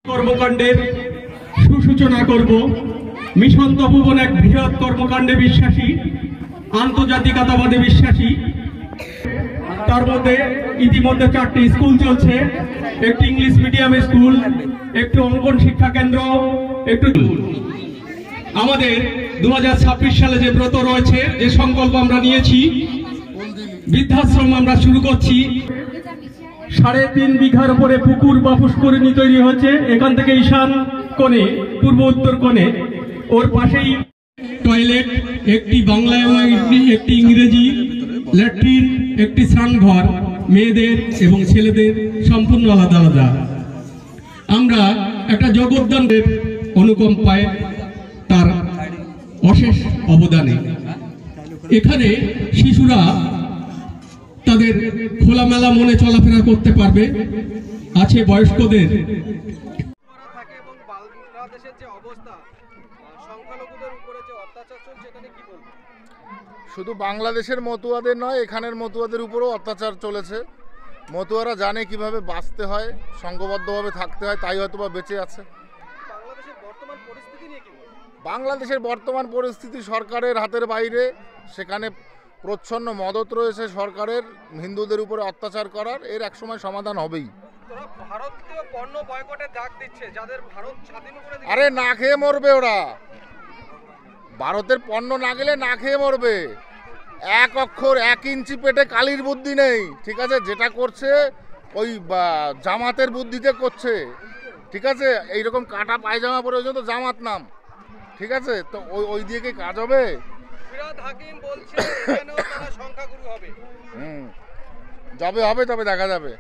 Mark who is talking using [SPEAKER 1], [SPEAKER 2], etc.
[SPEAKER 1] কর্মকাণ্ডের সুসূচনা করব। মিশন তপোবন এক বৃহৎ কর্মকাণ্ডে বিশ্বাসী, আন্তর্জাতিকতাবাদে বিশ্বাসী। তার মধ্যে ইতিমধ্যে 4টি স্কুল চলছে, একটি ইংলিশ মিডিয়াম স্কুল, একটি অঙ্কন শিক্ষা কেন্দ্র, একটু আমাদের 2026 সালে যে ব্রত রয়েছে, যে সংকল্প আমরা নিয়েছি, বৃদ্ধাশ্রম আমরা শুরু করছি। 3.5 বিঘার উপরে পুকুর বা পুষ্করিণী তৈরি হচ্ছে। এখান থেকে ঈশান কোণে, পূর্ব উত্তর কোণে, ওর পাশেই টয়লেট, একটি বাংলা এবং একটি ইংরেজি ল্যাট্রিন, একটি স্নানঘর, মেয়েদের এবং ছেলেদের সম্পূর্ণ আলাদা আলাদা। আমরা একটা জগদ্দানের অনুকম্পায়, তার অশেষ অবদানে এখানে শিশুরা তাদের খোলামেলা মনে চলাফেরা করতে পারবে। আছে বয়স্কদের।
[SPEAKER 2] শুধু বাংলাদেশের মতুয়াদের নয়, এখানের মতুয়াদের উপরেও অত্যাচার চলেছে। মতুয়ারা জানে কিভাবে বাঁচতে হয়, সংঘবদ্ধভাবে থাকতে হয়, তাই হয়তো বা বেঁচে আছে। বাংলাদেশের বর্তমান পরিস্থিতি সরকারের হাতের বাইরে। সেখানে প্রচ্ছন্ন মদত রয়েছে সরকারের হিন্দুদের উপরে অত্যাচার করার। এর একসময় সমাধান হবেই। আরে না খেয়ে মরবে ওরা, ভারতের পণ্য না গেলে না খেয়ে মরবে। 1 অক্ষর 1 ইঞ্চি পেটে কালির বুদ্ধি নেই, ঠিক আছে? যেটা করছে ওই জামাতের বুদ্ধিতে করছে, ঠিক আছে? এইরকম কাটা পায়জামা পরে তো জামাত নাম, ঠিক আছে? তো ওই দিয়ে কি কাজ হবে? যবে হবে তবে দেখা যাবে।